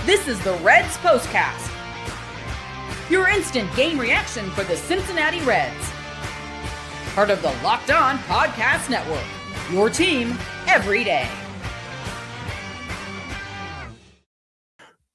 This is the Reds POSTCAST, your instant game reaction for the Cincinnati Reds. Part of the Locked On Podcast Network, your team every day.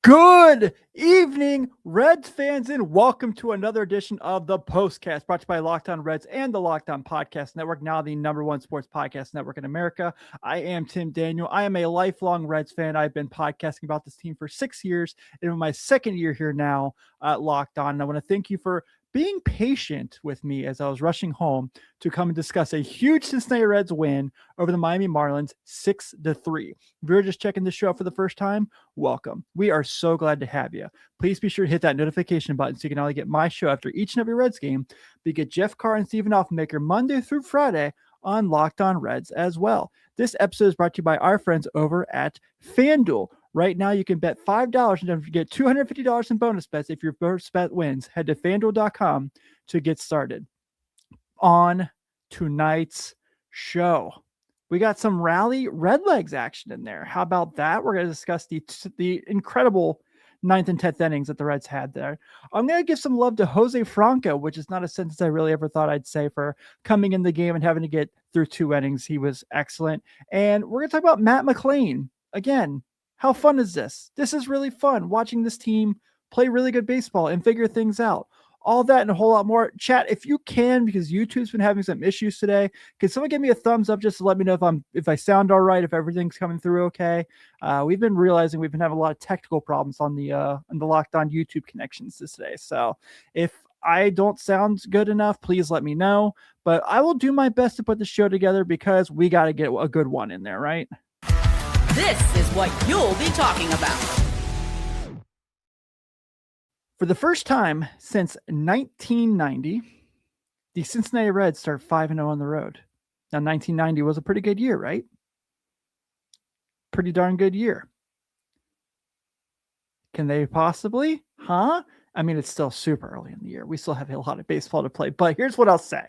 Good evening, Reds fans, and welcome to another edition of the POSTCAST, brought to you by Locked On Reds and the Locked On Podcast Network, now the #1 sports podcast network in America. I am Tim Daniel. I am a lifelong Reds fan. I've been podcasting about this team for 6 years, and in my second year here now at Locked On. And I want to thank you for being patient with me as I was rushing home to come and discuss a huge Cincinnati Reds win over the Miami Marlins 6-3. If you're just checking the show out for the first time, welcome. We are so glad to have you. Please be sure to hit that notification button so you can not only get my show after each and every Reds game, but you get Jeff Carr and Stephen Offenbaker Monday through Friday on Locked On Reds as well. This episode is brought to you by our friends over at FanDuel. Right now, you can bet $5 and get $250 in bonus bets if your first bet wins. Head to FanDuel.com to get started. On tonight's show, we got some rally red legs action in there. How about that? We're going to discuss the incredible 9th and 10th innings that the Reds had there. I'm going to give some love to Jose Franco, which is not a sentence I really ever thought I'd say, for coming in the game and having to get through 2 innings. He was excellent. And we're going to talk about Matt McLain. Again, how fun is this? This is really fun, watching this team play really good baseball and figure things out. All that and a whole lot more. Chat, if you can, because YouTube's been having some issues today, can someone give me a thumbs up just to let me know if I sound all right, if everything's coming through okay? We've been realizing we've been having a lot of technical problems on the Locked On YouTube connections today. So if I don't sound good enough, please let me know. But I will do my best to put the show together because we got to get a good one in there, right? This is what you'll be talking about. For the first time since 1990, the Cincinnati Reds start 5-0 on the road. Now, 1990 was a pretty good year, right? Pretty darn good year. Can they possibly? I mean, it's still super early in the year. We still have a lot of baseball to play. But here's what I'll say.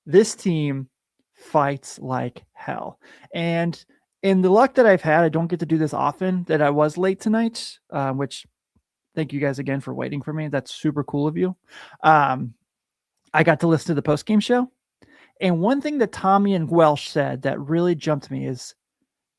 This team fights like hell. And in the luck that I've had, I don't get to do this often, that I was late tonight, which thank you guys again for waiting for me. That's super cool of you. I got to listen to the post-game show. And one thing that Tommy and Welsh said that really jumped me is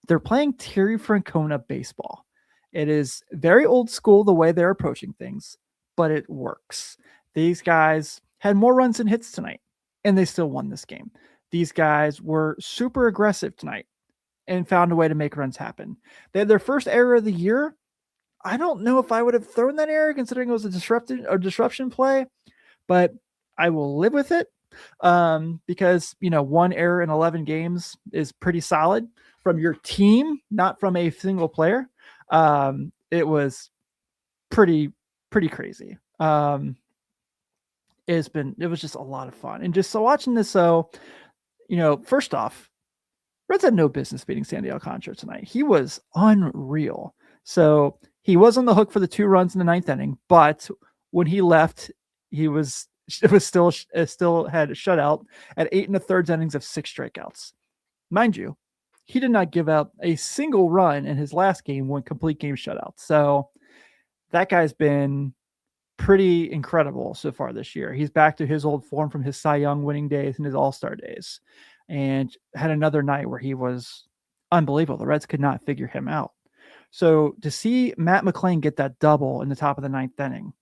they're playing Terry Francona baseball. It is very old school the way they're approaching things, but it works. These guys had more runs than hits tonight, and they still won this game. These guys were super aggressive tonight and found a way to make runs happen. They had their first error of the year. I don't know if I would have thrown that error considering it was a disruption play, but I will live with it because, one error in 11 games is pretty solid from your team, not from a single player. It was pretty crazy. It was just a lot of fun. And just so watching this, first off, Reds had no business beating Sandy Alcantara tonight. He was unreal. So he was on the hook for the 2 runs in the 9th inning, but when he left, still had a shutout at 8 1/3 innings of 6 strikeouts. Mind you, he did not give up a single run in his last game when complete game shutout. So that guy's been pretty incredible so far this year. He's back to his old form from his Cy Young winning days and his All-Star days, and had another night where he was unbelievable. The Reds could not figure him out. So to see Matt McLain get that double in the top of the 9th inning,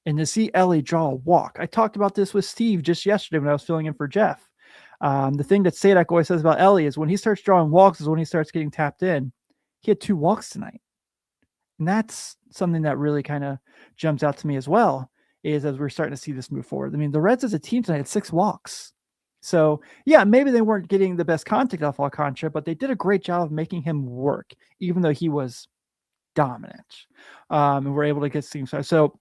and to see Elly draw a walk. I talked about this with Steve just yesterday when I was filling in for Jeff. The thing that Sadak always says about Elly is when he starts drawing walks is when he starts getting tapped in. He had 2 walks tonight. And that's something that really kind of jumps out to me as well, is as we're starting to see this move forward. I mean, the Reds as a team tonight had 6 walks. So, yeah, maybe they weren't getting the best contact off Alcantara, but they did a great job of making him work, even though he was dominant. And we're able to get things started. So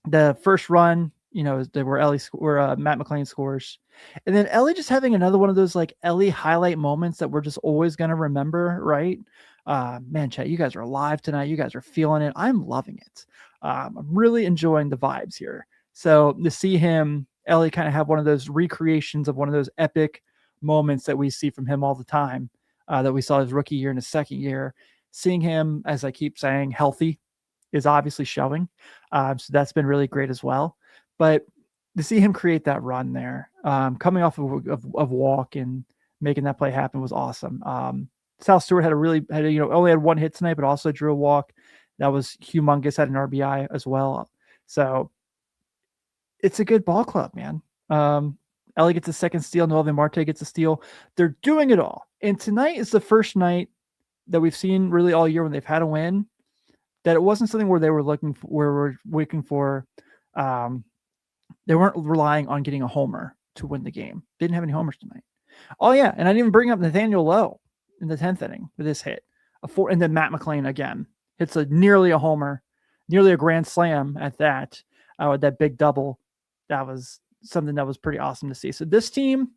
the first run, where Matt McLain scores. And then Elly just having another one of those like Elly highlight moments that we're just always going to remember, right? Man, chat, you guys are alive tonight. You guys are feeling it. I'm loving it. I'm really enjoying the vibes here. So to see Elly kind of have one of those recreations of one of those epic moments that we see from him all the time, that we saw his rookie year and his second year, seeing him, as I keep saying, healthy, is obviously showing. So that's been really great as well. But to see him create that run there, coming off of walk and making that play happen was awesome. Sal Stewart only had one hit tonight, but also drew a walk. That was humongous, had an RBI as well. So it's a good ball club, man. Elly gets a second steal. Noelvi Marte gets a steal. They're doing it all. And tonight is the first night that we've seen really all year when they've had a win, that it wasn't something where they were looking for, they weren't relying on getting a homer to win the game. They didn't have any homers tonight. Oh yeah. And I didn't even bring up Nathaniel Lowe in the 10th inning with this hit, and then Matt McLain again hits nearly a homer, nearly a grand slam at that, with that big double. That was something that was pretty awesome to see. So this team,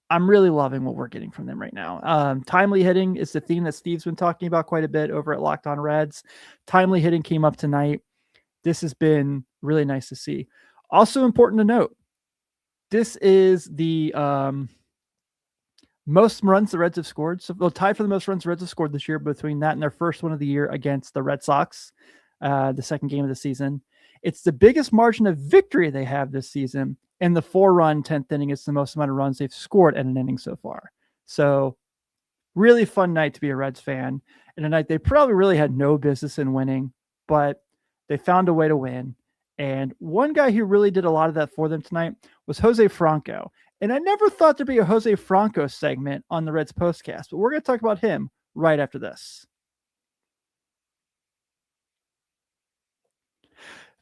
I'm really loving what we're getting from them right now. Timely hitting is the theme that Steve's been talking about quite a bit over at Locked On Reds. Timely hitting came up tonight. This has been really nice to see. Also important to note, this is the most runs the Reds have scored. So they'll tie for the most runs the Reds have scored this year, between that and their first one of the year against the Red Sox, the second game of the season. It's the biggest margin of victory they have this season. And the 4-run 10th inning is the most amount of runs they've scored in an inning so far. So really fun night to be a Reds fan. And a night they probably really had no business in winning, but they found a way to win. And one guy who really did a lot of that for them tonight was Jose Franco. And I never thought there'd be a Jose Franco segment on the Reds postcast, but we're going to talk about him right after this.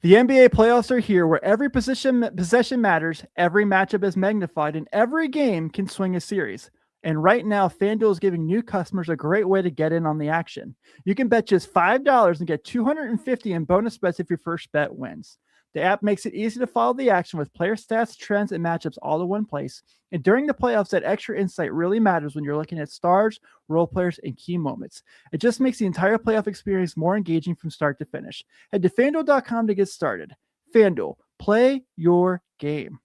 The NBA playoffs are here, where every possession matters, every matchup is magnified, and every game can swing a series. And right now, FanDuel is giving new customers a great way to get in on the action. You can bet just $5 and get $250 in bonus bets if your first bet wins. The app makes it easy to follow the action with player stats, trends, and matchups all in one place. And during the playoffs, that extra insight really matters when you're looking at stars, role players, and key moments. It just makes the entire playoff experience more engaging from start to finish. Head to FanDuel.com to get started. FanDuel, play your game.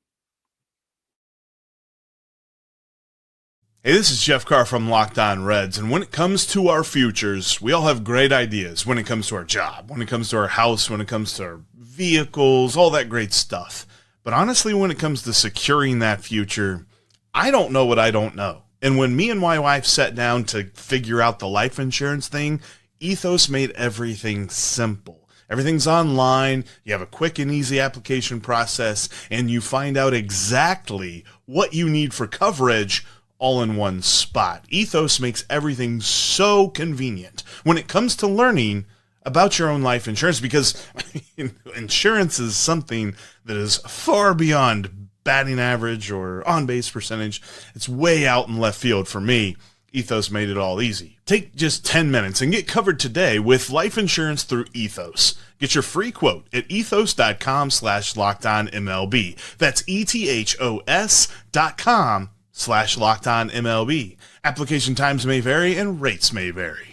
Hey, this is Jeff Carr from Locked On Reds, and when it comes to our futures, we all have great ideas when it comes to our job, when it comes to our house, when it comes to our vehicles, all that great stuff. But honestly, when it comes to securing that future, I don't know what I don't know. And when me and my wife sat down to figure out the life insurance thing, Ethos made everything simple. Everything's online, you have a quick and easy application process, and you find out exactly what you need for coverage all in one spot. Ethos makes everything so convenient when it comes to learning about your own life insurance, because insurance is something that is far beyond batting average or on-base percentage. It's way out in left field for me. Ethos made it all easy. Take just 10 minutes and get covered today with life insurance through Ethos. Get your free quote at ethos.com/LockedOnMLB. That's ethos.com/LockedOnMLB. Application times may vary and rates may vary.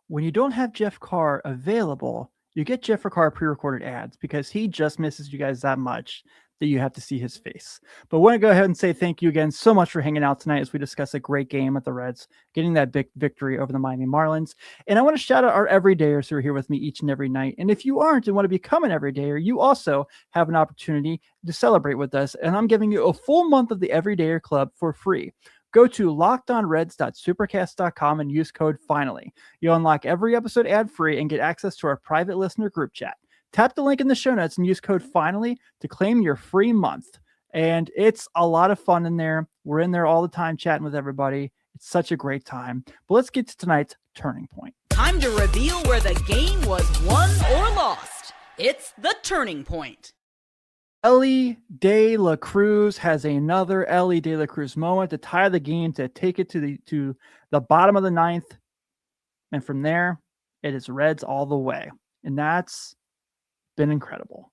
When you don't have Jeff Carr available, you get Jeff Carr pre-recorded ads because he just misses you guys that much that you have to see his face. But I want to go ahead and say thank you again so much for hanging out tonight as we discuss a great game at the Reds, getting that big victory over the Miami Marlins. And I want to shout out our everydayers who are here with me each and every night. And if you aren't and want to become an everydayer, you also have an opportunity to celebrate with us. And I'm giving you a full month of the Everydayer Club for free. Go to lockedonreds.supercast.com and use code FINALLY. You'll unlock every episode ad-free and get access to our private listener group chat. Tap the link in the show notes and use code FINALLY to claim your free month. And it's a lot of fun in there. We're in there all the time chatting with everybody. It's such a great time. But let's get to tonight's turning point. Time to reveal where the game was won or lost. It's the turning point. Elly De La Cruz has another Elly De La Cruz moment to tie the game, to take it to the bottom of the ninth. And from there, it is Reds all the way. And that's been incredible.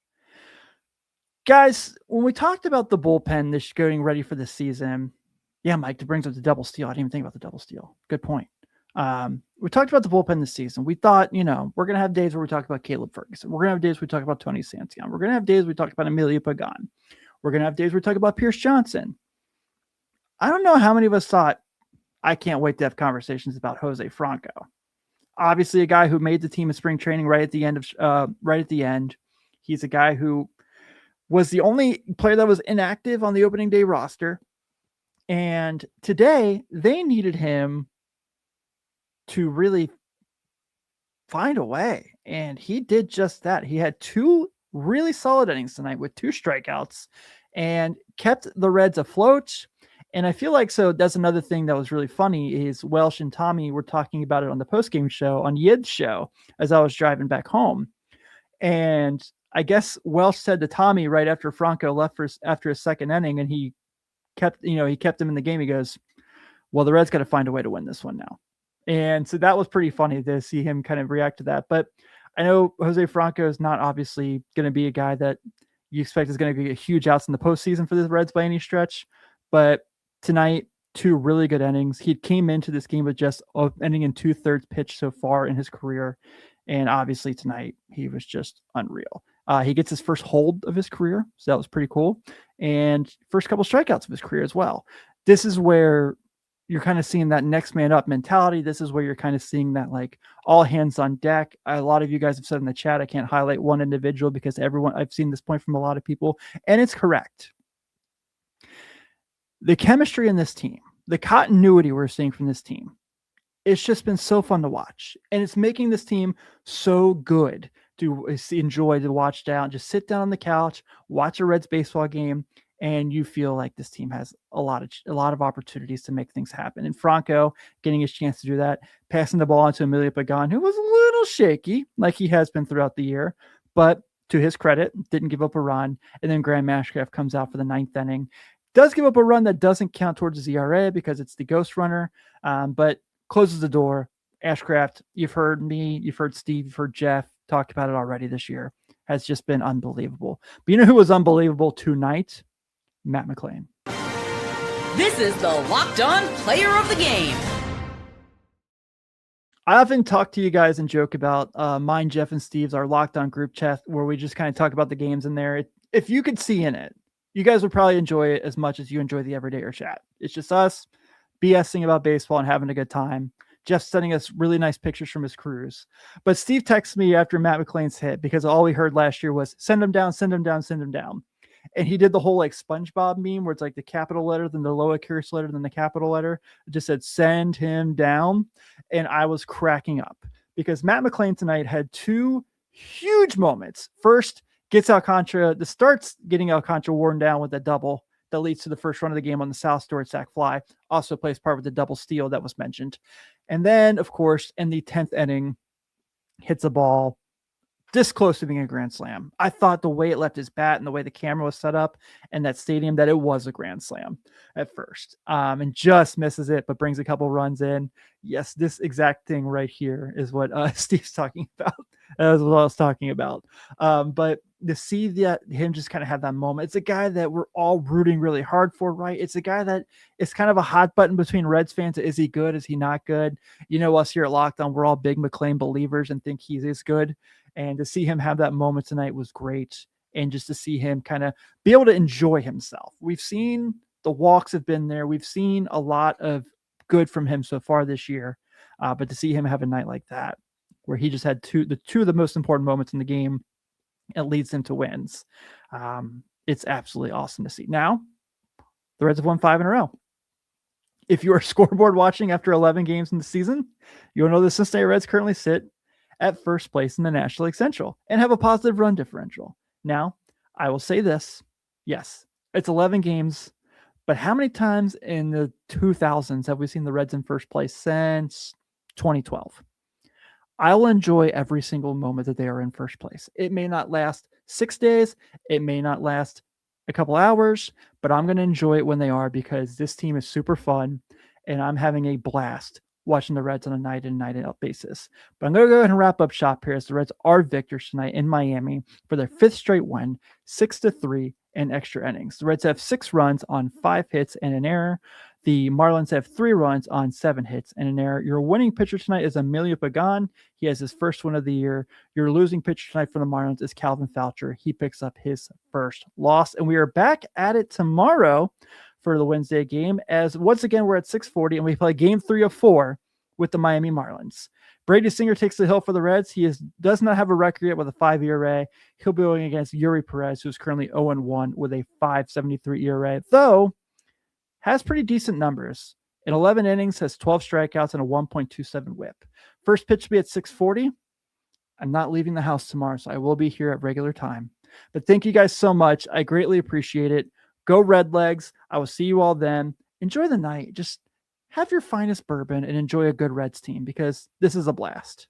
Guys, when we talked about the bullpen this getting ready for the season, yeah, Mike, that brings up the double steal. I didn't even think about the double steal. Good point. We talked about the bullpen this season. We thought, we're going to have days where we talk about Caleb Ferguson. We're going to have days where we talk about Tony Santiago. We're going to have days where we talk about Emilio Pagan. We're going to have days where we talk about Pierce Johnson. I don't know how many of us thought, I can't wait to have conversations about Jose Franco. obviously a guy who made the team in spring training right at the end. He's a guy who was the only player that was inactive on the opening day roster. And today they needed him to really find a way. And he did just that. He had 2 really solid innings tonight with 2 strikeouts and kept the Reds afloat. And I feel like, so that's another thing that was really funny is Welsh and Tommy were talking about it on the postgame show on Yid's show as I was driving back home. And I guess Welsh said to Tommy right after Franco left after his second inning, and he kept him in the game. He goes, well, the Reds got to find a way to win this one now. And so that was pretty funny to see him kind of react to that. But I know Jose Franco is not obviously going to be a guy that you expect is going to be a huge outs in the postseason for the Reds by any stretch. But tonight, 2 really good innings. He came into this game with just an inning and 2/3 pitch so far in his career. And obviously tonight, he was just unreal. He gets his first hold of his career. So that was pretty cool. And first couple strikeouts of his career as well. This is where you're kind of seeing that next man up mentality. This is where you're kind of seeing that like all hands on deck. A lot of you guys have said in the chat, I can't highlight one individual because I've seen this point from a lot of people, and it's correct. The chemistry in this team, the continuity we're seeing from this team, it's just been so fun to watch. And it's making this team so good to enjoy, to watch down, just sit down on the couch, watch a Reds baseball game, and you feel like this team has a lot of opportunities to make things happen. And Franco getting his chance to do that, passing the ball onto Emilio Pagan, who was a little shaky, like he has been throughout the year, but to his credit, didn't give up a run. And then Graham Ashcraft comes out for the 9th inning. Does give up a run that doesn't count towards his ERA because it's the ghost runner, but closes the door. Ashcraft, you've heard me, you've heard Steve, you've heard Jeff talked about it already this year, has just been unbelievable. But you know who was unbelievable tonight? Matt McLain. This is the Locked On Player of the Game. I often talk to you guys and joke about mine, Jeff, and Steve's, our Locked On group chat, where we just kind of talk about the games in there. If you could see in it, you guys would probably enjoy it as much as you enjoy the Everydayer chat. It's just us BSing about baseball and having a good time. Jeff sending us really nice pictures from his cruise. But Steve texted me after Matt McLain's hit because all we heard last year was send him down, send him down, send him down. And he did the whole like SpongeBob meme where it's like the capital letter, then the lowercase letter, then the capital letter. It just said send him down. And I was cracking up because Matt McLain tonight had 2 huge moments. First, starts getting Alcantara worn down with a double that leads to the first run of the game on the South Storage sac fly. Also plays part with the double steal that was mentioned. And then, of course, in the 10th inning, hits a ball this close to being a grand slam. I thought the way it left his bat and the way the camera was set up in that stadium that it was a grand slam at first, and just misses it, but brings a couple runs in. Yes, this exact thing right here is what Steve's talking about. That was what I was talking about. But to see that him just kind of have that moment, it's a guy that we're all rooting really hard for, right? It's a guy that is kind of a hot button between Reds fans. Is he good? Is he not good? You know, us here at Locked On, we're all big McLain believers and think he is good. And to see him have that moment tonight was great. And just to see him kind of be able to enjoy himself. We've seen the walks have been there. We've seen a lot of good from him so far this year. But to see him have a night like that, where he just had two of the most important moments in the game, it leads him to wins. It's absolutely awesome to see. Now, the Reds have won 5 in a row. If you are scoreboard watching after 11 games in the season, you'll know the Cincinnati Reds currently sit at first place in the National League Central and have a positive run differential. Now, I will say this. Yes, it's 11 games, but how many times in the 2000s have we seen the Reds in first place since 2012? I will enjoy every single moment that they are in first place. It may not last 6 days. It may not last a couple hours, but I'm going to enjoy it when they are because this team is super fun and I'm having a blast watching the Reds on a night in, night out basis. But I'm going to go ahead and wrap up shop here as the Reds are victors tonight in Miami for their 5th straight win, 6-3 in extra innings. The Reds have 6 runs on 5 hits and an error. The Marlins have 3 runs on 7 hits and an error. Your winning pitcher tonight is Emilio Pagan. He has his first win of the year. Your losing pitcher tonight for the Marlins is Calvin Foucher. He picks up his first loss. And we are back at it tomorrow for the Wednesday game, as once again we're at 6:40 and we play game 3 of 4 with the Miami Marlins. Brady Singer takes the hill for the Reds. He does not have a record yet with a 5 ERA. He'll be going against Yuri Perez, who's currently 0-1 with a 5.73 ERA, though has pretty decent numbers. In 11 innings, has 12 strikeouts and a 1.27 whip. First pitch will be at 6:40. I'm not leaving the house tomorrow, so I will be here at regular time. But thank you guys so much. I greatly appreciate it. Go Redlegs. I will see you all then. Enjoy the night. Just have your finest bourbon and enjoy a good Reds team because this is a blast.